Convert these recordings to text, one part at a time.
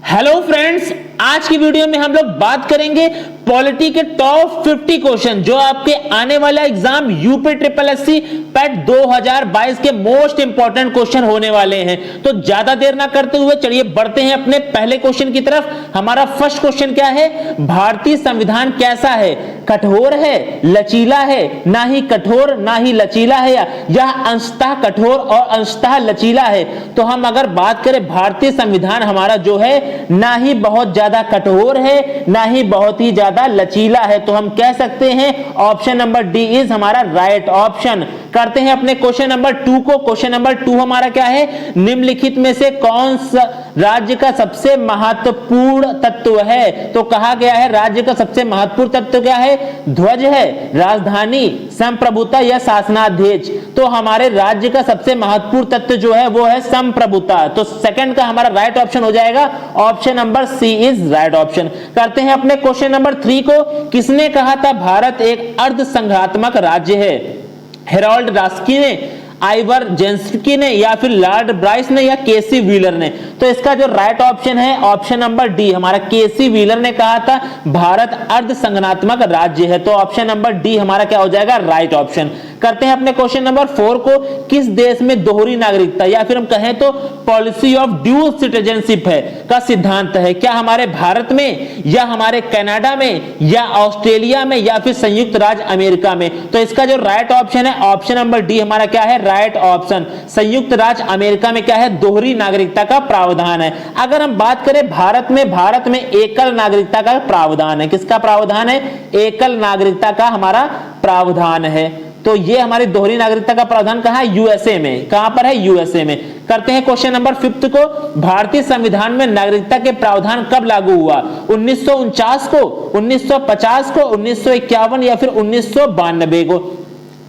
Hello friends, आज की video में हम लोग बात करेंगे पॉलिटी के टॉप 50 क्वेश्चन जो आपके आने वाला exam UP triple SC PAT 2022 के मोस्ट इंपॉर्टेंट क्वेश्चन होने वाले हैं। तो ज्यादा देर ना करते हुए चलिए बढ़ते हैं अपने पहले क्वेश्चन की तरफ। हमारा फर्स्ट क्वेश्चन क्या है? भारतीय संविधान कैसा है? कठोर है, लचीला है, ना ही कठोर ना ही लचीला है, या अंशतः कठोर और अंशतः लचीला है? तो हम अगर बात करें भारतीय संविधान हमारा जो है ना ही बहुत ज्यादा कठोर है ना ही बहुत ही ज्यादा लचीला है, तो हम कह सकते हैं ऑप्शन नंबर डी इज हमारा राइट ऑप्शन। करते हैं अपने क्वेश्चन नंबर 2 को। क्वेश्चन नंबर 2 हमारा क्या है? निम्नलिखित में से कौन सा राज्य का सबसे महत्वपूर्ण तत्व है? तो कहा गया है राज्य का सबसे महत्वपूर्ण तत्व क्या है? ध्वज है, राजधानी, संप्रभुता या शासनाध्यक्ष? तो हमारे राज्य का सबसे महत्वपूर्ण तत्व जो है वो है संप्रभुता। तो सेकंड का हमारा राइट ऑप्शन हो जाएगा option number C is right option. करते हैं अपने क्वेश्चन नंबर 3 को। किसने कहा था भारत एक अर्ध संघात्मक राज्य है? हेरोल्ड रास्की ने, आइवर जेंस्की ने, या फिर लॉर्ड ब्राइस ने, या केसी व्हीलर ने? तो इसका जो राइट ऑप्शन है ऑप्शन नंबर डी हमारा केसी व्हीलर ने कहा था भारत अर्ध संघात्मक राज्य है। तो ऑप्शन नंबर डी हमारा क्या हो जाएगा? Right option. करते हैं अपने क्वेश्चन नंबर 4 को। किस देश में दोहरी नागरिकता या फिर हम कहें तो पॉलिसी ऑफ ड्यूल सिटीजनशिप है का सिद्धांत है? क्या हमारे भारत में, या हमारे कनाडा में, या ऑस्ट्रेलिया में, या फिर संयुक्त राज्य अमेरिका में? तो इसका जो राइट ऑप्शन है ऑप्शन नंबर डी हमारा क्या है? Right option. संयुक्त राज्य अमेरिका में क्या है? दोहरी नागरिकता का प्रावधान है। अगर हम बात करें भारत में एकल नागरिकता का प्रावधान है। किसका प्रावधान है? एकल नागरिकता का हमारा प्रावधान है। तो ये हमारी दोहरी नागरिकता का प्रावधान कहां है? यूएसए में। कहां पर है? यूएसए में। करते हैं क्वेश्चन नंबर 5 को। भारतीय संविधान में नागरिकता के प्रावधान कब लागू हुआ? 1949 को, 1950 को, 1951 या फिर 1992 को?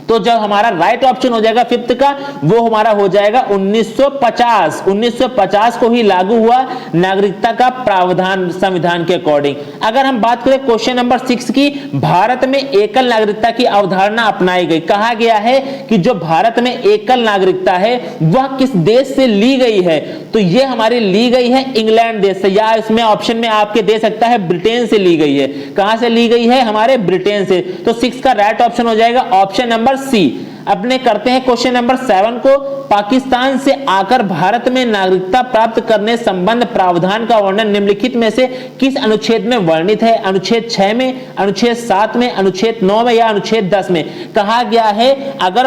तो जब हमारा राइट ऑप्शन हो जाएगा 5 का वो हमारा हो जाएगा 1950। 1950 को ही लागू हुआ नागरिकता का प्रावधान संविधान के अकॉर्डिंग। अगर हम बात करें क्वेश्चन नंबर 6 की, भारत में एकल नागरिकता की अवधारणा अपनाई गई। कहा गया है कि जो भारत में एकल नागरिकता है वह किस देश से ली गई है? तो यह हमारी ली गई है इंग्लैंड देश से, या इसमें ऑप्शन में आपके दे सकता है ब्रिटेन से ली गई है। कहां से ली गई है? हमारे ब्रिटेन से। तो 6 का राइट ऑप्शन हो जाएगा ऑप्शन नंबर सी। अपने करते हैं क्वेश्चन नंबर 7 को। पाकिस्तान से आकर भारत में नागरिकता प्राप्त करने संबंध प्रावधान का वर्णन निम्नलिखित में से किस अनुच्छेद में वर्णित है? अनुच्छेद 6 में, अनुच्छेद 7 में, अनुच्छेद 9 में, या अनुच्छेद 10 में? कहा गया है अगर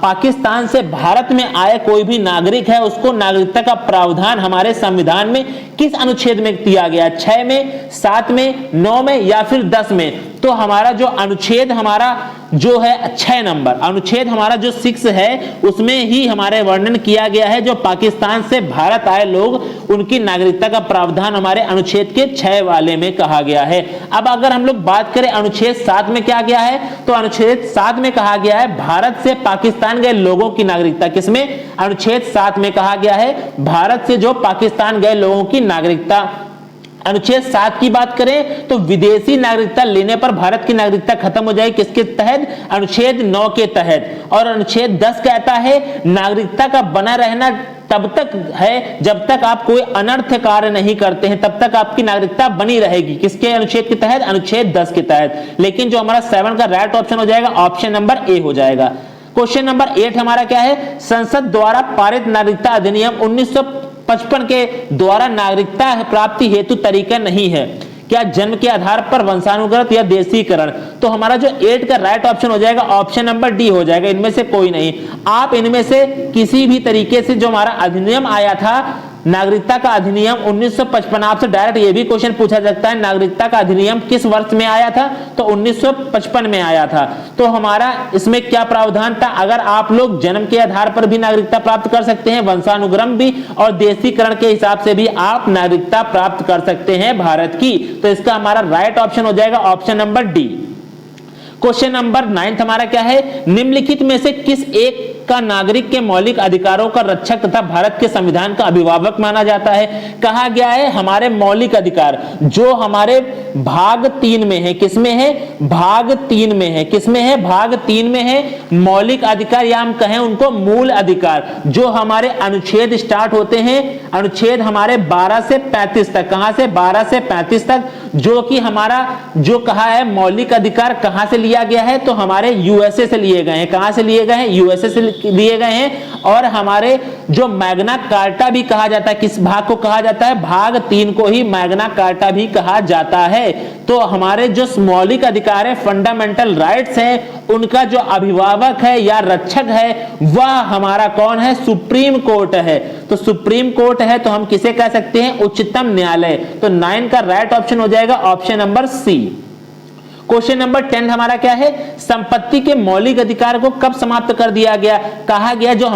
पाकिस्तान से भारत में आए कोई भी नागरिक है उसको नागरिकता का प्रावधान हमारे संविधान में किस अनुच्छेद में दिया गया? 6 में, 7 में, 9 में, या फिर 10 में? तो हमारा जो अनुच्छेद हमारा जो है 6 नंबर अनुच्छेद हमारा जो 6 है उसमें ही हमारे वर्णन किया गया है जो पाकिस्तान से भारत आए लोग उनकी नागरिकता का प्रावधान हमारे अनुच्छेद के 6 वाले में कहा गया है। अब अगर हम लोग बात करें अनुच्छेद 7 में क्या गया है, तो अनुच्छेद 7 में कहा गया है भारत से पाकिस्तान गए लोगों की नागरिकता। किसमें? अनुच्छेद 7 में कहा गया है भारत से जो पाकिस्तान गए लोगों की नागरिकता। अनुच्छेद 7 की बात करें तो विदेशी नागरिकता लेने पर भारत की नागरिकता खत्म हो जाएगी। किसके तहत? अनुच्छेद 9 के तहत। और अनुच्छेद 10 कहता है नागरिकता का बना रहना तब तक है जब तक आप कोई अनर्थ कार्य नहीं करते हैं, तब तक आपकी नागरिकता बनी रहेगी। किसके अनुच्छेद के तहत? अनुच्छेद 10 के तहत। लेकिन जो हमारा 7 का राइट ऑप्शन हो जाएगा ऑप्शन नंबर ए हो जाएगा। क्वेश्चन नंबर 8 हमारा क्या है? संसद द्वारा पारित नागरिकता अधिनियम 1955 के द्वारा नागरिकता प्राप्ति हेतु तरीका नहीं है। क्या जन्म के आधार पर, वंशानुगत, या देशीकरण? तो हमारा जो 8 का राइट ऑप्शन हो जाएगा ऑप्शन नंबर डी हो जाएगा। इनमें से कोई नहीं। आप इनमें से किसी भी तरीके से जो हमारा अधिनियम आया था नागरिकता का अधिनियम 1955, आपसे डायरेक्ट ये भी क्वेश्चन पूछा सकता है नागरिकता का अधिनियम किस वर्ष में आया था? तो 1955 में आया था। तो हमारा इसमें क्या प्रावधान था? अगर आप लोग जन्म के आधार पर भी नागरिकता प्राप्त कर सकते हैं, वंशानुक्रम भी, और देशीकरण के हिसाब से भी आप नागरिकता प्राप्त कर सकते हैं भारत की। तो इसका हमारा राइट ऑप्शन हो जाएगा option number D. Question number 9 हमारा क्या है? निम्नलिखित में से किस एक का नागरिक के मौलिक अधिकारों का रक्षक तथा भारत के संविधान का अभिभावक माना जाता है। कहा गया है हमारे मौलिक अधिकार जो हमारे भाग 3 में है, किसमें है? भाग 3 में है। किसमें है? भाग 3 में है मौलिक अधिकार, या हम कहें उनको मूल अधिकार, जो हमारे अनुच्छेद स्टार्ट होते हैं, अनुच्छेद हमारे 12 से 35 तक। कहां से? 12 से 35 तक, जो कि हमारा जो कहा है मौलिक अधिकार कहां से लिया गया है? तो हमारे यूएसए से लिए गए हैं। कहां से लिए गए हैं? यूएसए से लिए गए हैं। और हमारे जो मैग्ना कार्टा भी कहा जाता है, किस भाग को कहा जाता है? भाग 3 को ही मैग्ना कार्टा भी कहा जाता है। तो हमारे जो मौलिक अधिकार है, फंडामेंटल राइट्स हैं, उनका जो अभिभावक है या रक्षक है वह हमारा कौन है? सुप्रीम कोर्ट है। तो सुप्रीम कोर्ट है तो हम किसे कह सकते हैं? उच्चतम न्यायालय। तो 9 का राइट ऑप्शन हो जाएगा option number C. Question number 10 हमारा क्या है? संपत्ति के मौलिक अधिकार को कब समाप्त कर दिया गया? कहा गया जब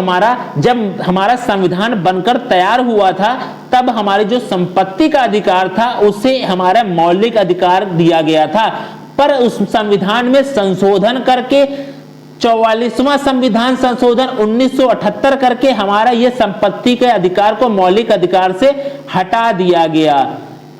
हमारा संविधान बनकर तैयार हुआ था तब हमारे जो संपत्ति का अधिकार था उसे हमारा मौलिक अधिकार दिया गया था, पर उस संविधान में संशोधन करके 44वां संविधान संशोधन 1978 करके हमारा यह संपत्ति के अधिकार को मौलिक अधिकार से हटा दिया गया।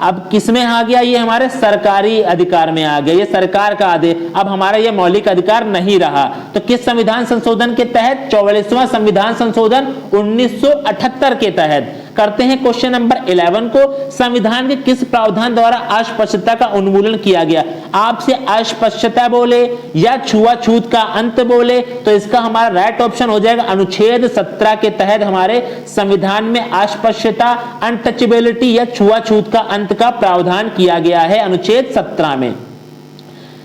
अब किसमें आ गया? ये हमारे सरकारी अधिकार में आ गया, ये सरकार का आदेश। अब हमारा ये मौलिक अधिकार नहीं रहा। तो किस संविधान संशोधन के तहत? 44वां संविधान संशोधन 1978 के तहत। करते हैं क्वेश्चन नंबर 11 को। संविधान के किस प्रावधान द्वारा अस्पृश्यता का उन्मूलन किया गया? आपसे अस्पृश्यता बोले या छुआछूत का अंत बोले तो इसका हमारा राइट ऑप्शन हो जाएगा अनुच्छेद 17 के तहत हमारे संविधान में अस्पृश्यता, अनटचेबिलिटी या छुआछूत का अंत का प्रावधान किया गया है अनुच्छेद 17 में।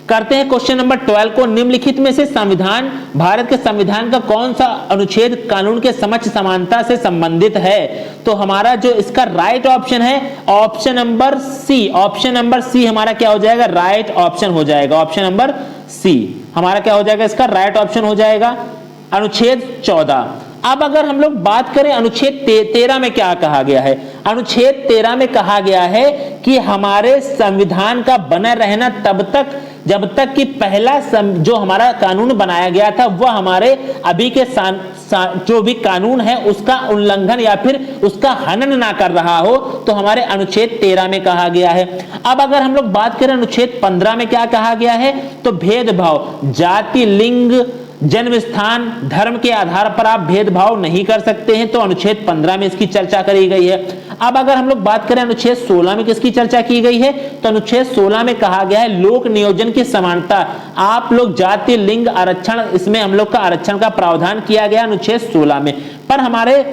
करते हैं क्वेश्चन नंबर 12 को। निम्नलिखित में से संविधान, भारत के संविधान का कौन सा अनुच्छेद कानून के समक्ष समानता से संबंधित है? तो हमारा जो इसका राइट ऑप्शन है option number C. Option number C हमारा क्या हो जाएगा? राइट ऑप्शन हो जाएगा। ऑप्शन नंबर सी हमारा क्या हो जाएगा? इसका राइट ऑप्शन हो जाएगा अनुच्छेद 14। अब अगर हम लोग बात करें अनुच्छेद 13 में क्या कहा गया है? अनुच्छेद 13 में कहा गया है कि हमारे संविधान का बना रहना तब तक जब तक कि पहला जो हमारा कानून बनाया गया था वह हमारे अभी के जो भी कानून है उसका उल्लंघन या फिर उसका हनन ना कर रहा हो, तो हमारे अनुच्छेद 13 में कहा गया है। अब अगर हम लोग बात करें अनुच्छेद 15 में क्या कहा गया है? तो भेदभाव, जाति, लिंग, जन्म स्थान, धर्म के आधार पर आप भेदभाव नहीं कर सकते हैं, तो अनुच्छेद 15 में इसकी चर्चा करी गई है। अब अगर हम लोग बात करें अनुच्छेद 16 में किसकी चर्चा की गई है? तो अनुच्छेद 16 में कहा गया है लोक नियोजन की समानता। आप लोग जाति, लिंग आरक्षण, इसमें हम लोग का आरक्षण का प्रावधान किया गया अनुच्छेद 16 में। पर हमारे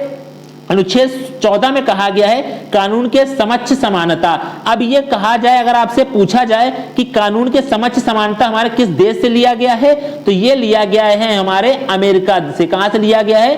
अनुच्छेद 14 में कहा गया है कानून के समक्ष समानता। अब ये कहा जाए, अगर आपसे पूछा जाए कि कानून के समक्ष समानता हमारे किस देश से लिया गया है, तो ये लिया गया है हमारे अमेरिका से। कहां से लिया गया है?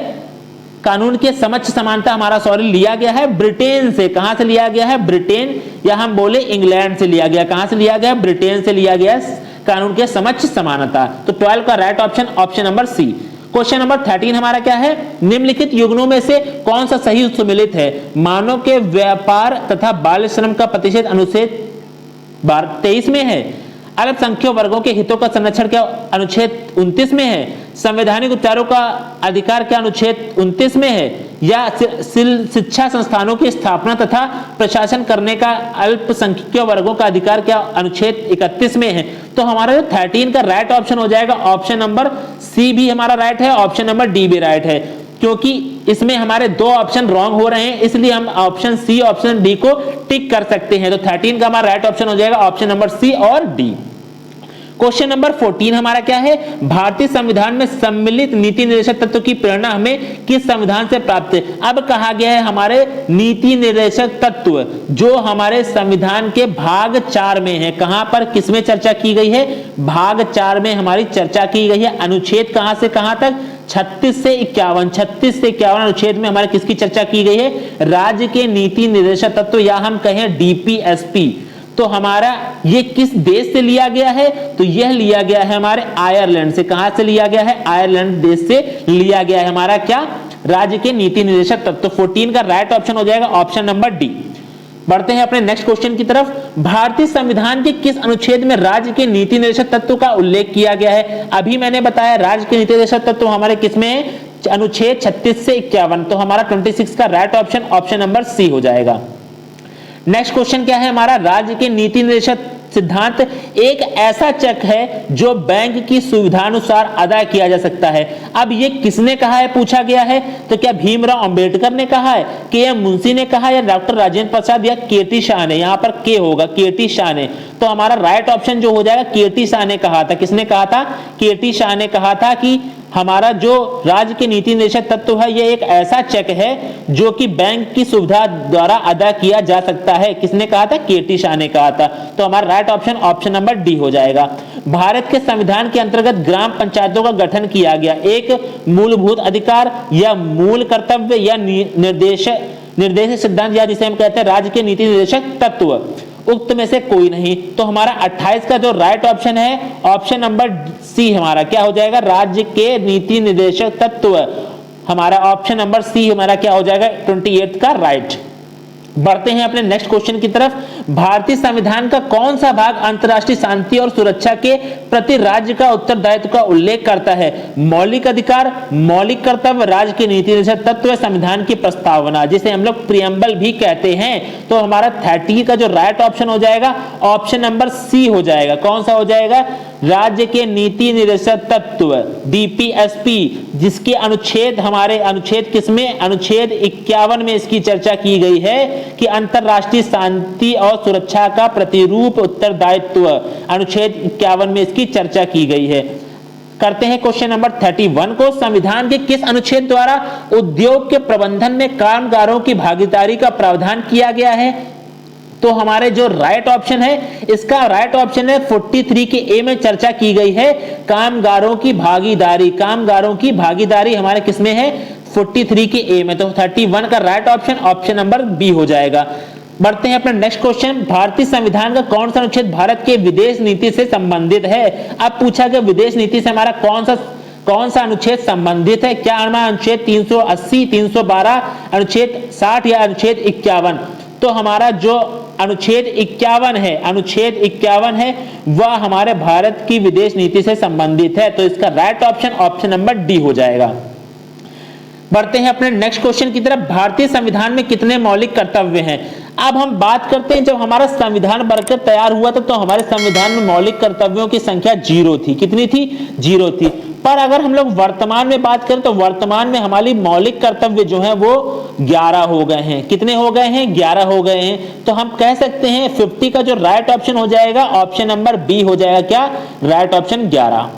कानून के समक्ष समानता हमारा लिया गया है ब्रिटेन से। कहां से लिया गया है? ब्रिटेन, या हम बोले इंग्लैंड से लिया गया। कहां से लिया गया? ब्रिटेन से लिया गया कानून के समक्ष समानता। तो 12 का right option option number C. Question number 13 हमारा क्या है? निम्नलिखित युग्मों में से कौन सा सही सुमेलित है? मानव के व्यापार तथा बाल श्रम का प्रतिषेध अनुच्छेद 23 में है। अल्पसंख्यक वर्गों के हितों का संरक्षण क्या अनुच्छेद 29 में है। संवैधानिक उपचारों का अधिकार क्या अनुच्छेद 29 में है। या शिक्षा संस्थानों की स्थापना तथा प्रशासन करने का अल्पसंख्यक वर्गों का अधिकार क्या अनुच्छेद 31 में है। तो हमारा जो 13 का राइट ऑप्शन हो जाएगा ऑप्शन नंबर सी भी हमारा राइट है, ऑप्शन नंबर डी भी राइट है, क्योंकि इसमें हमारे दो ऑप्शन रॉन्ग हो रहे हैं, इसलिए हम ऑप्शन सी ऑप्शन डी को टिक कर सकते हैं। तो 13 का हमारा राइट ऑप्शन हो जाएगा ऑप्शन नंबर सी और डी। क्वेश्चन नंबर 14 हमारा क्या है? भारतीय संविधान में सम्मिलित नीति निर्देशक तत्व की प्रेरणा हमें किस संविधान से प्राप्त है? अब कहा गया है हमारे नीति निर्देशक तत्व जो हमारे संविधान के भाग 4 में है। कहां पर किसमें चर्चा की गई है? भाग 4 में हमारी चर्चा की गई है। अनुच्छेद कहां से कहां तक? 36 से 51। 36 से 51 अनुच्छेद में हमारे किसकी चर्चा की गई है? राज्य के नीति निर्देशक तत्व, या हम कहें डीपीएसपी। तो हमारा ये किस देश से लिया गया है? तो यह लिया गया है हमारे आयरलैंड से। कहां से लिया गया है? आयरलैंड देश से लिया गया है हमारा क्या? राज्य के नीति निर्देशक तत्व। तो 14 का राइट ऑप्शन हो जाएगा ऑप्शन नंबर डी। बढ़ते हैं अपने नेक्स्ट क्वेश्चन की तरफ। भारतीय संविधान के किस अनुच्छेद में राज्य के नीति निर्देशक तत्व का उल्लेख किया गया है? अभी मैंने बताया राज्य के नीति निर्देशक तत्व हमारे किसमें है? अनुच्छेद 36 से 51। तो हमारा 26 का right option option number C हो जाएगा। नेक्स्ट क्वेश्चन क्या है हमारा, राज्य के नीति निर्देशक सिद्धांत एक ऐसा चेक है जो बैंक की सुविधानुसार अदा किया जा सकता है। अब ये किसने कहा है पूछा गया है, तो क्या भीमराव अंबेडकर ने कहा है, के.एम. मुंशी ने कहा, या डॉक्टर राजेंद्र प्रसाद, या के.टी. शाह ने। यहाँ पर के होगा, के.टी. शाह ने। तो हमारा राइट ऑप्शन जो हो जाएगा के.टी. शाह ने कहा था। किसने कहा था, के.टी. शाह ने कहा था कि हमारा जो राज्य के नीति निर्देशक तत्व है यह एक ऐसा चेक है जो कि बैंक की सुविधा द्वारा अदा किया जा सकता है। किसने कहा था, के.टी. शाह ने कहा था। तो हमारा right option option number D हो जाएगा। भारत के संविधान के अंतर्गत ग्राम पंचायतों का गठन किया गया, एक मूलभूत अधिकार या मूल कर्तव्य या निर्देश सिद्धांत, या जिसे हम कहते हैं राज्य के नीति निर्देशक तत्व, उक्त में से कोई नहीं। तो हमारा 28 का जो राइट ऑप्शन है ऑप्शन नंबर सी हमारा क्या हो जाएगा, राज्य के नीति निर्देशक तत्व। हमारा ऑप्शन नंबर सी हमारा क्या हो जाएगा 28 का राइट। बढ़ते हैं अपने नेक्स्ट क्वेश्चन की तरफ। भारतीय संविधान का कौन सा भाग अंतरराष्ट्रीय शांति और सुरक्षा के प्रति राज्य का उत्तरदायित्व का उल्लेख करता है? मौलिक अधिकार, मौलिक कर्तव्य, राज्य के नीति निर्देशक तत्व, संविधान की प्रस्तावना, जिसे हम लोग प्रियम्बल भी कहते हैं। तो हमारा 30 का जो राइट ऑप्शन हो जाएगा ऑप्शन नंबर सी हो जाएगा। कौन सा हो जाएगा, राज्य के नीति निर्देशक तत्व, डीपीएसपी, जिसके अनुच्छेद हमारे अनुच्छेद किसमें, अनुच्छेद 51 में इसकी चर्चा की गई है कि अंतरराष्ट्रीय शांति और सुरक्षा का प्रतिरूप उत्तरदायित्व, अनुच्छेद 51 में इसकी चर्चा की गई है। करते हैं क्वेश्चन नंबर 31 को। संविधान के किस अनुच्छेद द्वारा उद्योग के प्रबंधन में कामगारों की भागीदारी का प्रावधान किया गया है? तो हमारे जो राइट ऑप्शन है इसका राइट ऑप्शन है 43 के ए में चर्चा की गई है कामगारों की भागीदारी। कामगारों की भागीदारी हमारे किसमें है, 43 के ए में। तो 31 का right option option number B हो जाएगा। बढ़ते हैं अपना नेक्स्ट क्वेश्चन। भारतीय संविधान का कौन सा अनुच्छेद भारत के विदेश नीति से संबंधित है? अब पूछा गया विदेश नीति से हमारा कौन सा अनुच्छेद संबंधित है? क्या हमारा अनुच्छेद 380, 312, अनुच्छेद 60 या अनुच्छेद 51? तो हमारा जो अनुच्छेद 51 है वह हमारे भारत की विदेश नीति से संबंधित है। तो इसका right option option number D हो जाएगा। बढ़ते हैं अपने नेक्स्ट क्वेश्चन की तरफ। भारतीय संविधान में कितने मौलिक कर्तव्य हैं? अब हम बात करते हैं जब हमारा संविधान बनकर तैयार हुआ था तो हमारे संविधान में मौलिक कर्तव्यों की संख्या 0 थी। कितनी थी? 0 थी। पर अगर हम लोग वर्तमान में बात करें तो वर्तमान में हमारी मौलिक कर्तव्य जो है वो 11 हो गए हैं। कितने हो गए हैं? 11 हो गए हैं। तो हम कह सकते हैं 50 का जो राइट ऑप्शन हो जाएगा ऑप्शन नंबर बी हो जाएगा। क्या? Right option 11।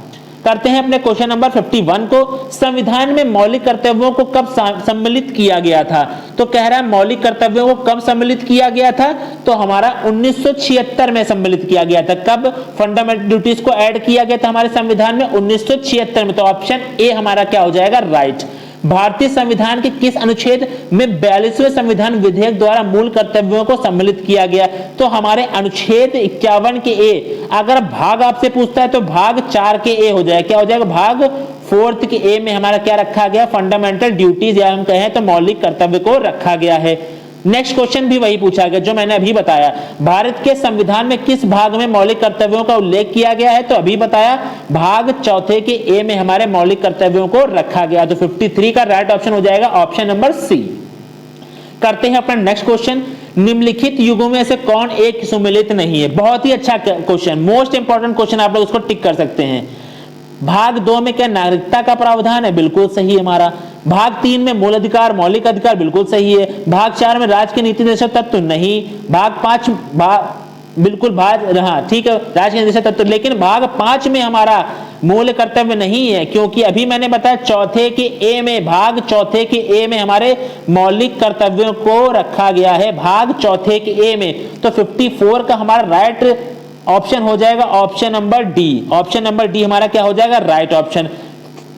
करते हैं अपने क्वेश्चन नंबर 51 को। संविधान में मौलिक कर्तव्यों को कब सम्मिलित किया गया था? तो कह रहा है मौलिक कर्तव्यों को कब सम्मिलित किया गया था? तो हमारा 1976 में सम्मिलित किया गया था। कब फंडामेंटल ड्यूटीज को ऐड किया गया था हमारे संविधान में? 1976 में। तो ऑप्शन ए हमारा क्या हो जाएगा? राइट। भारतीय संविधान के किस अनुच्छेद में 42वें संविधान विधेयक द्वारा मूल कर्तव्यों को सम्मिलित किया गया? तो हमारे अनुच्छेद 51 के ए। अगर भाग आपसे पूछता है तो भाग 4 के ए हो जाएगा। क्या हो जाएगा? भाग 4 के ए में हमारा क्या रखा गया? फंडामेंटल ड्यूटीज या हम कहें तो मौलिक कर्तव्य को रखा गया है। नेक्स्ट क्वेश्चन भी वही पूछा गया जो मैंने अभी बताया। भारत के संविधान में किस भाग में मौलिक कर्तव्यों का उल्लेख किया गया है? तो अभी बताया भाग 4 के ए में हमारे मौलिक कर्तव्यों को रखा गया। तो 53 का राइट ऑप्शन हो जाएगा ऑप्शन नंबर सी। करते हैं अपना नेक्स्ट क्वेश्चन। निम्नलिखित युगों में से कौन एक सुमेलित नहीं है? बहुत ही अच्छा क्वेश्चन, मोस्ट इंपॉर्टेंट क्वेश्चन, आप लोग उसको टिक कर सकते हैं। भाग 2 में क्या नागरिकता का प्रावधान है? बिल्कुल सही है हमारा। भाग 3 में मूल अधिकार, मौलिक अधिकार, बिल्कुल सही है। भाग 4 में राज्य के नीति निर्देशक तत्व नहीं। भाग 5 बिल्कुल हाँ ठीक है, राज्य के निर्देशक तत्व। लेकिन भाग 5 में हमारा मूल कर्तव्य नहीं है क्योंकि अभी मैंने बताया 4 के ए में, भाग 4 के ए में हमारे मौलिक कर्तव्यों को रखा गया है। भाग 4 के ए में। तो 54 का हमारा राइट ऑप्शन हो जाएगा option number D. Option number D हमारा क्या हो जाएगा? Right option.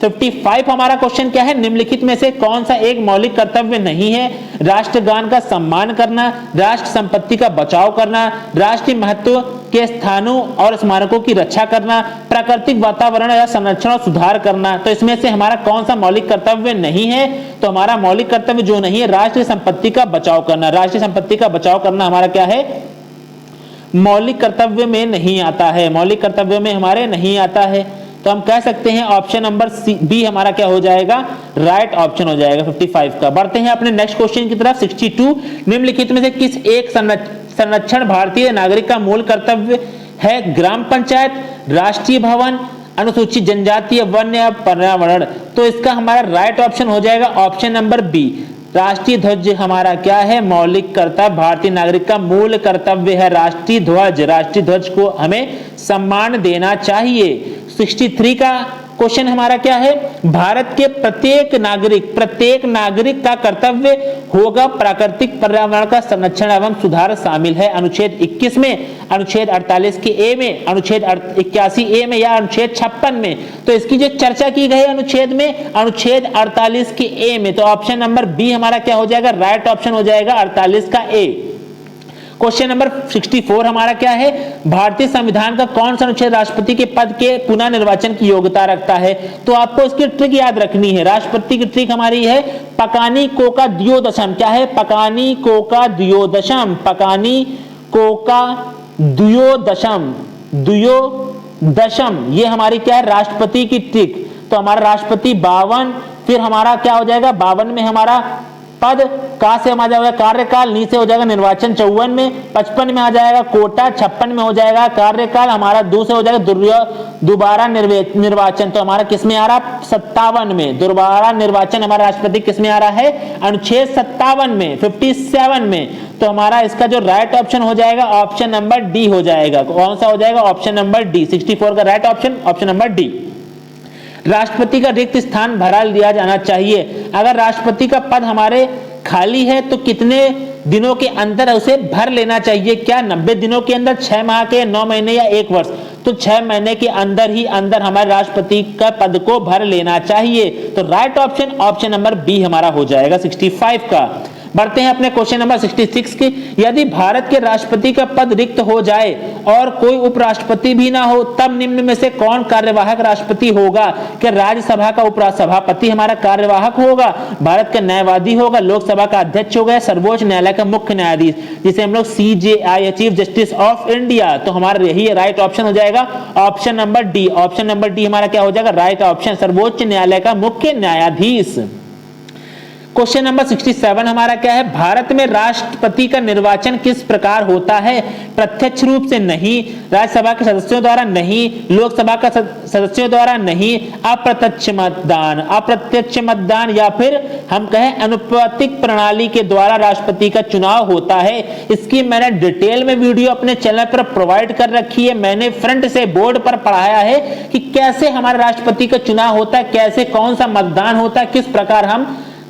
55 हमारा क्वेश्चन क्या है? निम्नलिखित में से कौन सा एक मौलिक कर्तव्य नहीं है? राष्ट्रगान का सम्मान करना, राष्ट्र संपत्ति का बचाव करना, राष्ट्रीय महत्व के स्थानों और स्मारकों की रक्षा करना, प्राकृतिक वातावरण या संरक्षण और सुधार करना। तो इसमें से हमारा कौन सा मौलिक कर्तव्य नहीं है? तो हमारा मौलिक कर्तव्य जो नहीं है राष्ट्रीय संपत्ति का बचाव करना। राष्ट्रीय संपत्ति का बचाव करना हमारा क्या है? मौलिक कर्तव्य में नहीं आता है। मौलिक कर्तव्य में हमारे नहीं आता है। तो हम कह सकते हैं ऑप्शन नंबर बी हमारा क्या हो जाएगा, राइट ऑप्शन हो जाएगा 55 का। बढ़ते हैं अपने नेक्स्ट क्वेश्चन की तरफ। 62, निम्नलिखित में से किस एक संरक्षण भारतीय नागरिक का मूल कर्तव्य है? ग्राम पंचायत, राष्ट्रीय भवन, अनुसूचित जनजाति, वन्य या पर्यावरण। तो इसका हमारा राइट ऑप्शन हो जाएगा ऑप्शन नंबर बी। राष्ट्रीय ध्वज हमारा क्या है, मौलिक कर्तव्य, भारतीय नागरिक का मूल कर्तव्य है राष्ट्रीय ध्वज। राष्ट्रीय ध्वज को हमें सम्मान देना चाहिए। 63 का क्वेश्चन हमारा क्या है, भारत के प्रत्येक नागरिक का कर्तव्य होगा प्राकृतिक पर्यावरण का संरक्षण एवं सुधार शामिल है। अनुच्छेद 21 में, अनुच्छेद 48 के ए में, अनुच्छेद 81 ए में या अनुच्छेद 56 में। तो इसकी जो चर्चा की गई अनुच्छेद में, अनुच्छेद 48 के ए में। तो ऑप्शन नंबर बी हमारा क्या हो जाएगा, राइट ऑप्शन हो जाएगा 48 का ए। क्वेश्चन नंबर 64 हमारा क्या है, भारतीय संविधान का कौन सा अनुच्छेद राष्ट्रपति के पद के पुनः निर्वाचन की योग्यता रखता है? तो आपको इसकी ट्रिक याद रखनी है। राष्ट्रपति की ट्रिक हमारी है पकानी कोका द्योदशम। क्या है, पकानी कोका द्योदशम, पकानी कोका द्योदशम, ये हमारी क्या है, राष्ट्रपति की ट्रिक। तो हमारा राष्ट्रपति 52, फिर हमारा क्या हो जाएगा, 52 में हमारा पद, का से आ जाएगा कार्यकाल, नी से हो जाएगा निर्वाचन 54 में, 55 में आ जाएगा कोटा, 56 में हो जाएगा कार्यकाल, हमारा दूसरे हो जाएगा दोबारा निर्वाचन। तो हमारा किस में आ रहा, 57 में। दोबारा निर्वाचन हमारा राष्ट्रपति किस में आ रहा है, अनुच्छेद 57 में, 57 में। तो हमारा इसका जो राइट ऑप्शन हो जाएगा ऑप्शन नंबर डी हो जाएगा। कौन सा हो जाएगा, ऑप्शन नंबर डी। 64 का right option option number D. राष्ट्रपति का रिक्त स्थान भरा लिया जाना चाहिए। अगर राष्ट्रपति का पद हमारे खाली है तो कितने दिनों के अंदर उसे भर लेना चाहिए? क्या 90 दिनों के अंदर, 6 माह के, 9 महीने या 1 वर्ष? तो 6 महीने के अंदर हमारे राष्ट्रपति का पद को भर लेना चाहिए। तो right option option number B हमारा हो जाएगा 65 का। बढ़ते हैं अपने क्वेश्चन नंबर 66 की। यदि भारत के राष्ट्रपति का पद रिक्त हो जाए और कोई उपराष्ट्रपति भी ना हो, तब निम्न में से कौन कार्यवाहक राष्ट्रपति होगा? क्या राज्यसभा का उपसभापति हमारा कार्यवाहक होगा, भारत का न्यायवादी होगा, लोकसभा का अध्यक्ष होगा, सर्वोच्च न्यायालय का मुख्य न्यायाधीश, जिसे हम लोग CJI chief justice of India? तो हमारा यही राइट ऑप्शन हो जाएगा option number D. Option number D हमारा क्या हो जाएगा, राइट ऑप्शन, सर्वोच्च न्यायालय का मुख्य न्यायाधीश। क्वेश्चन नंबर 67 हमारा क्या है, भारत में राष्ट्रपति का निर्वाचन किस प्रकार होता है? प्रत्यक्ष रूप से नहीं, राज्यसभा के सदस्यों द्वारा नहीं, लोकसभा का सदस्यों द्वारा नहीं, अप्रत्यक्ष मतदान या फिर हम कहें अनुपातिक प्रणाली के द्वारा राष्ट्रपति का चुनाव होता है। इसकी मैंने डिटेल में वीडियो अपने चैनल पर प्रोवाइड कर रखी है। मैंने फ्रंट से बोर्ड पर पढ़ाया है कि कैसे हमारे राष्ट्रपति का चुनाव होता है, कैसे कौन सा मतदान होता है,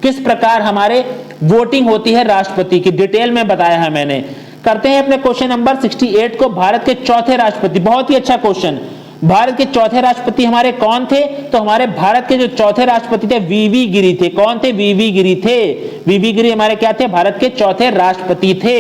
किस प्रकार हमारे वोटिंग होती है राष्ट्रपति की, डिटेल में बताया है मैंने। करते हैं अपने क्वेश्चन नंबर 68 को। भारत के चौथे राष्ट्रपति, बहुत ही अच्छा क्वेश्चन, भारत के चौथे राष्ट्रपति हमारे कौन थे? तो हमारे भारत के जो चौथे राष्ट्रपति थे वीवी गिरि थे। कौन थे? वीवी गिरि थे। वीवी गिरि हमारे क्या थे? भारत के चौथे राष्ट्रपति थे।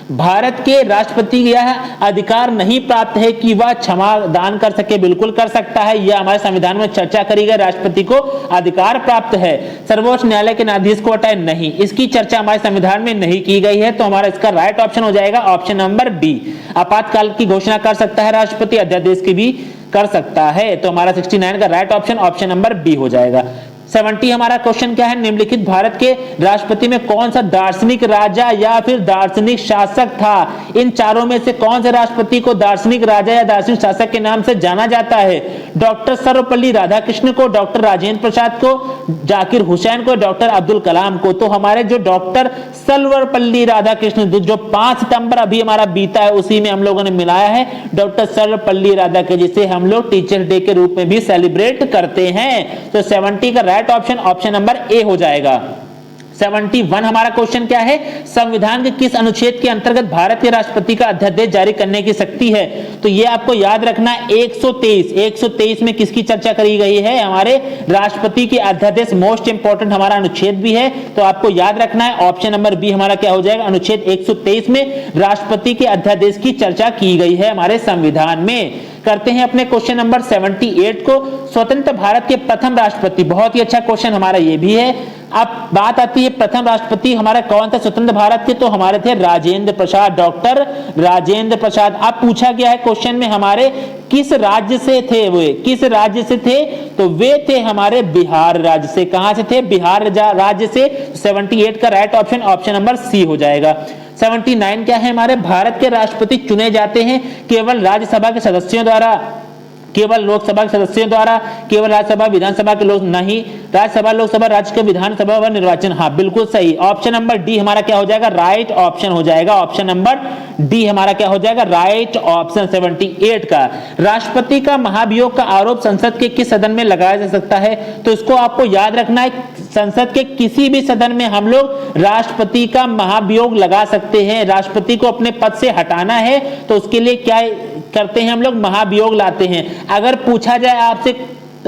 भारत के राष्ट्रपति यह अधिकार नहीं प्राप्त है कि वह क्षमा दान कर सके, बिल्कुल कर सकता है। यह हमारे संविधान में चर्चा करी गई, राष्ट्रपति को अधिकार प्राप्त है। सर्वोच्च न्यायालय के न्यायाधीश को हटाए नहीं, इसकी चर्चा हमारे संविधान में नहीं की गई है। तो हमारा इसका राइट ऑप्शन हो जाएगा ऑप्शन नंबर बी। आपातकाल की घोषणा कर सकता है राष्ट्रपति, अध्यादेश की भी कर सकता है। तो हमारा 69 का right option option number B हो जाएगा। 70 हमारा क्वेश्चन क्या है, निम्नलिखित भारत के राष्ट्रपति में कौन सा दार्शनिक राजा या फिर दार्शनिक शासक था? इन चारों में से कौन से राष्ट्रपति को दार्शनिक राजा या दार्शनिक शासक के नाम से जाना जाता है? डॉक्टर सर्वपल्ली राधाकृष्ण को, डॉक्टर राजेंद्र प्रसाद को, जाकिर हुसैन को, डॉक्टर अब्दुल कलाम को? तो हमारे जो डॉक्टर सर्वपल्ली राधाकृष्ण, जो 5 सितंबर अभी हमारा बीता है, उसी में हम लोगों ने मिलाया है डॉक्टर सर्वपल्ली राधाकृष्ण, जिसे हम लोग टीचर डे के रूप में भी सेलिब्रेट करते हैं। तो 70 का right option option number A हो जाएगा। 71 हमारा क्वेश्चन क्या है, संविधान के किस अनुच्छेद के अंतर्गत भारत के राष्ट्रपति का अध्यादेश जारी करने की शक्ति है? तो ये आपको याद रखना है 123 में किसकी चर्चा करी गई है? हमारे राष्ट्रपति के अध्यादेश, मोस्ट इंपोर्टेंट हमारा अनुच्छेद भी है। तो आपको याद रखना है ऑप्शन नंबर बी हमारा क्या हो जाएगा, अनुच्छेद 123 में राष्ट्रपति के अध्यादेश की चर्चा की गई है हमारे संविधान में। करते हैं अपने क्वेश्चन नंबर 78 को। स्वतंत्र भारत के प्रथम राष्ट्रपति, बहुत ही अच्छा क्वेश्चन हमारा ये भी है। अब बात आती है प्रथम राष्ट्रपति हमारा कौन था स्वतंत्र भारत के, तो हमारे थे राजेंद्र प्रसाद, डॉक्टर राजेंद्र प्रसाद। अब पूछा गया है क्वेश्चन में हमारे किस राज्य से थे, वे किस राज्य से थे, तो वे थे हमारे बिहार राज्य से। कहां से थे? बिहार राज्य से। 78 का right option option number C हो जाएगा। 79 क्या है हमारे, भारत के राष्ट्रपति चुने जाते हैं केवल राज्यसभा के सदस्यों द्वारा, केवल लोकसभा के सदस्यों द्वारा, केवल राज्यसभा विधानसभा के लोग नहीं, राज्यसभा लोकसभा राज्य के विधानसभा व निर्वाचन। हाँ बिल्कुल सही, ऑप्शन नंबर डी हमारा क्या हो जाएगा, राइट ऑप्शन हो जाएगा। ऑप्शन नंबर डी हमारा क्या हो जाएगा, राइट ऑप्शन। 78 का राष्ट्रपति का महाभियोग का आरोप संसद के किस सदन में लगाया जा सकता है, तो इसको आपको याद रखना है, संसद के किसी भी सदन में हम लोग राष्ट्रपति का महाभियोग लगा सकते हैं। राष्ट्रपति को अपने पद से हटाना है तो उसके लिए क्या करते हैं हम लोग, महाभियोग लाते हैं। अगर पूछा जाए आपसे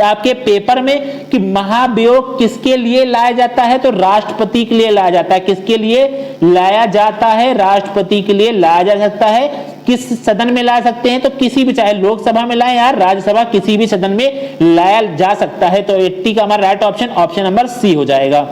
आपके पेपर में कि महाभियोग किसके लिए लाया जाता है, तो राष्ट्रपति के लिए लाया जाता है। किसके लिए लाया जाता है? राष्ट्रपति के लिए लाया जा सकता है। किस सदन में ला सकते हैं, तो किसी भी, चाहे लोकसभा में लाए या राज्यसभा, किसी भी सदन में लाया जा सकता है। तो 80 का हमारा right option option number C हो जाएगा।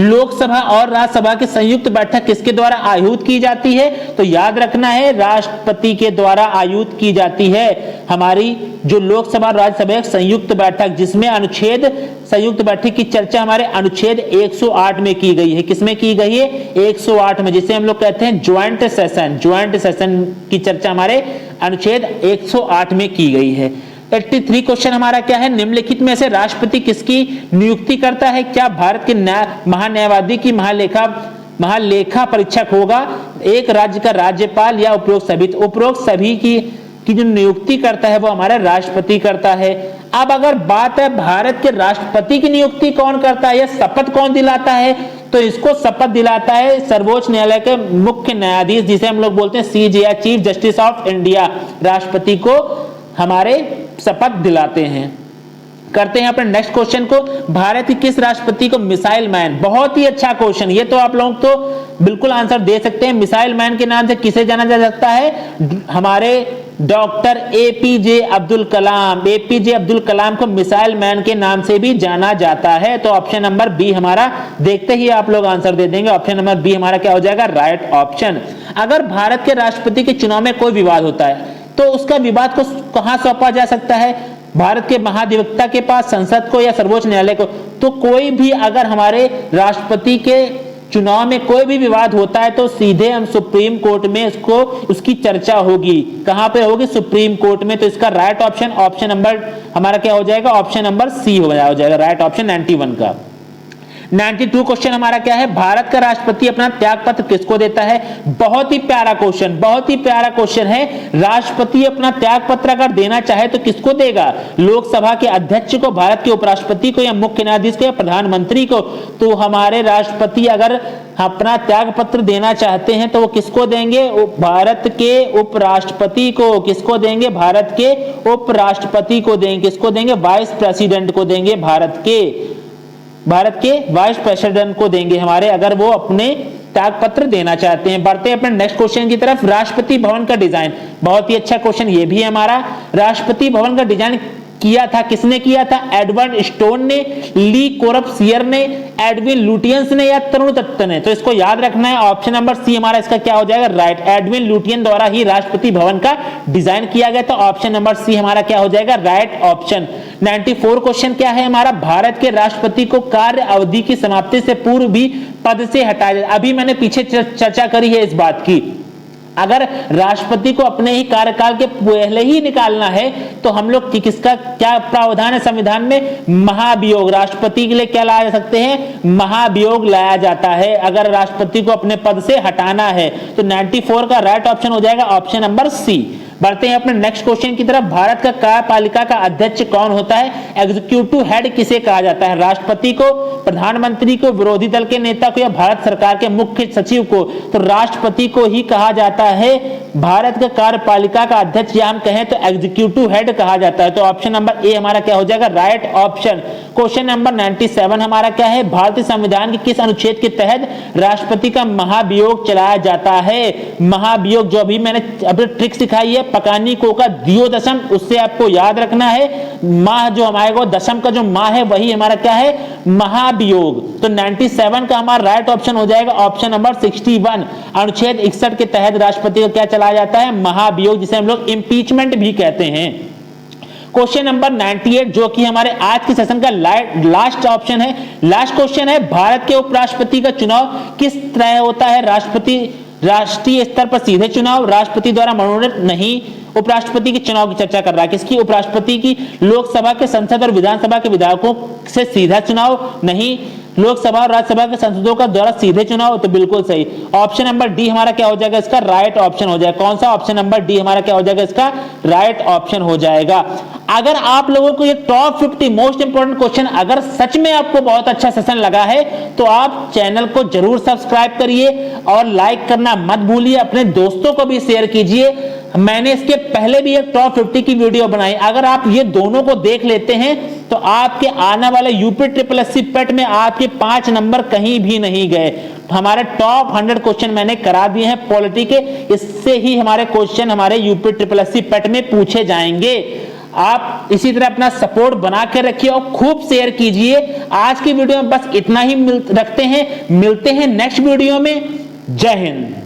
लोकसभा और राज्यसभा की संयुक्त बैठक किसके द्वारा आयोजित की जाती है, तो याद रखना है राष्ट्रपति के द्वारा आयोजित की जाती है। हमारी जो लोकसभा और राज्यसभा एक संयुक्त बैठक, जिसमें अनुच्छेद, संयुक्त बैठक की चर्चा हमारे अनुच्छेद 108 में की गई है। किसमें की गई है? 108 में, जिसे हम लोग कहते हैं ज्वाइंट सेशन। ज्वाइंट सेशन की चर्चा हमारे अनुच्छेद 108 में की गई है। 83 क्वेश्चन हमारा क्या है, निम्नलिखित में से राष्ट्रपति किसकी नियुक्ति करता है? क्या भारत के महान्यायवादी की महालेखा परीक्षक होगा, एक राज्य का राज्यपाल या उपरोक्त सभी? उपरोक्त सभी की जो नियुक्ति करता है वो हमारा राष्ट्रपति करता है। अब अगर बात है भारत के राष्ट्रपति की नियुक्ति कौन करता है या शपथ कौन दिलाता है, तो इसको शपथ दिलाता है सर्वोच्च न्यायालय के मुख्य न्यायाधीश, जिसे हम लोग बोलते हैं सीजे या चीफ जस्टिस ऑफ इंडिया। राष्ट्रपति को हमारे शपथ दिलाते हैं। करते हैं अपने नेक्स्ट क्वेश्चन को, भारत के किस राष्ट्रपति को मिसाइल मैन? बहुत ही अच्छा क्वेश्चन, ये तो आप लोग तो बिल्कुल आंसर दे सकते हैं। मिसाइल मैन के नाम से किसे जाना जा सकता है? हमारे doctor APJ Abdul Kalam. APJ Abdul Kalam को मिसाइल मैन के नाम से भी जाना जाता है। तो ऑप्शन नंबर बी हमारा, देखते ही आप लोग आंसर दे देंगे, ऑप्शन नंबर बी हमारा क्या हो जाएगा, राइट ऑप्शन। अगर भारत के राष्ट्रपति के चुनाव में कोई विवाद होता है तो उसका विवाद को कहां सौंपा जा सकता है? भारत के महाधिवक्ता के पास, संसद को, या सर्वोच्च न्यायालय को? तो कोई भी, अगर हमारे राष्ट्रपति के चुनाव में कोई भी विवाद होता है तो सीधे हम सुप्रीम कोर्ट में उसकी चर्चा होगी। कहां पे होगी? सुप्रीम कोर्ट में। तो इसका राइट ऑप्शन ऑप्शन नंबर हमारा क्या हो जाएगा, ऑप्शन नंबर सी हो जाएगा, राइट ऑप्शन 91 का। 92 क्वेश्चन हमारा क्या है, भारत का राष्ट्रपति अपना त्यागपत्र किसको देता है? बहुत ही प्यारा क्वेश्चन, बहुत ही प्यारा क्वेश्चन है। राष्ट्रपति अपना त्यागपत्र अगर देना चाहे तो किसको देगा? लोकसभा के अध्यक्ष को, भारत के उपराष्ट्रपति को, या मुख्य न्यायाधीश को, या प्रधानमंत्री को? तो हमारे राष्ट्रपति अगर अपना त्यागपत्र देना चाहते हैं तो वो किसको देंगे? भारत के उपराष्ट्रपति को। किसको देंगे? भारत के उपराष्ट्रपति को देंगे। किसको देंगे? वाइस प्रेसिडेंट को देंगे, भारत के वाइस प्रेसिडेंट को देंगे हमारे, अगर वो अपने त्यागपत्र देना चाहते हैं। बढ़ते हैं अपने नेक्स्ट क्वेश्चन की तरफ, राष्ट्रपति भवन का डिजाइन। बहुत ही अच्छा क्वेश्चन ये भी है हमारा। राष्ट्रपति भवन का डिजाइन किया था, किसने किया था? एडवर्ड स्टोन ने, ली कोरबसियर ने, एडविन लुटियंस ने, या तरुण दत्त ने? तो इसको याद रखना है, ऑप्शन नंबर सी हमारा इसका क्या हो जाएगा, राइट। एडविन लुटियन द्वारा ही राष्ट्रपति भवन का डिजाइन किया गया, तो ऑप्शन नंबर सी हमारा क्या हो जाएगा, राइट ऑप्शन। 94 क्वेश्चन क्या है हमारा, भारत के राष्ट्रपति को कार्य अवधि की समाप्ति से पूर्व भी पद से हटाया जाए। अभी मैंने पीछे चर्चा करी है इस बात की, अगर राष्ट्रपति को अपने ही कार्यकाल के पहले ही निकालना है तो हम लोग किसका क्या प्रावधान है संविधान में? महाभियोग। राष्ट्रपति के लिए क्या लाया जा सकते हैं? महाभियोग लाया जाता है, अगर राष्ट्रपति को अपने पद से हटाना है। तो 94 का राइट ऑप्शन हो जाएगा ऑप्शन नंबर सी। बढ़ते हैं अपने नेक्स्ट क्वेश्चन की तरफ, भारत का कार्यपालिका का अध्यक्ष कौन होता है? एग्जीक्यूटिव हेड किसे कहा जाता है? राष्ट्रपति को, प्रधानमंत्री को, विरोधी दल के नेता को, या भारत सरकार के मुख्य सचिव को? तो राष्ट्रपति को ही कहा जाता है भारत के कार्यपालिका का अध्यक्ष या हम कहें तो एग्जीक्यूटिव हेड कहा जाता है। तो ऑप्शन नंबर ए हमारा क्या हो जाएगा, राइट ऑप्शन। क्वेश्चन नंबर 97 हमारा क्या है, भारतीय संविधान के किस अनुच्छेद के तहत राष्ट्रपति का महाभियोग चलाया जाता है। महाभियोग जो अभी मैंने अभी ट्रिक सिखाई है, पकानी को का दियो दशम, उससे आपको याद रखना है माह जो हमारे को दशम का जो माह है वही हमारा क्या है, महाभियोग। तो 97 का हमारा राइट ऑप्शन हो जाएगा ऑप्शन नंबर 61। अनुच्छेद 61 के तहत राष्ट्रपति को क्या चलाया जाता है, महाभियोग, जिसे हम लोग इंपीचमेंट भी कहते हैं। क्वेश्चन नंबर 98 जो कि हमारे आज के सेशन का लास्ट ऑप्शन है, लास्ट क्वेश्चन है, भारत के उपराष्ट्रपति का चुनाव किस तरह होता है। राष्ट्रपति राष्ट्रीय स्तर पर सीधे चुनाव, राष्ट्रपति द्वारा मनोनीत नहीं। उपराष्ट्रपति के चुनाव की चर्चा कर रहा है, किसकी, उपराष्ट्रपति की। लोकसभा के संसद और विधानसभा के विधायकों से सीधा चुनाव नहीं, लोकसभा और राज्यसभा के सांसदों का द्वारा सीधे चुनाव। तो बिल्कुल सही, ऑप्शन नंबर डी हमारा क्या हो जाएगा, इसका राइट ऑप्शन हो जाएगा। कौन सा, ऑप्शन नंबर डी हमारा क्या हो जाएगा, इसका राइट ऑप्शन हो जाएगा। अगर आप लोगों को ये टॉप 50 मोस्ट इंपोर्टेंट क्वेश्चन अगर सच में आपको बहुत अच्छा सेशन लगा है तो आप चैनल को जरूर सब्सक्राइब करिए और लाइक करना मत भूलिए, अपने दोस्तों को भी शेयर कीजिए। मैंने इसके पहले भी एक टॉप 50 की वीडियो बनाई, अगर आप ये दोनों को देख लेते हैं तो आपके आने वाले यूपी ट्रिपल एससी पेट में आपके 5 नंबर कहीं भी नहीं गए। हमारे टॉप 100 क्वेश्चन मैंने करा दिए हैं पॉलिटी के, इससे ही हमारे क्वेश्चन हमारे यूपी ट्रिपल एससी पेट में पूछे जाएंगे। आप इसी तरह अपना सपोर्ट बना के रखिए और खूब शेयर कीजिए। आज की वीडियो में बस इतना ही रखते हैं, मिलते हैं नेक्स्ट वीडियो में। जय हिंद।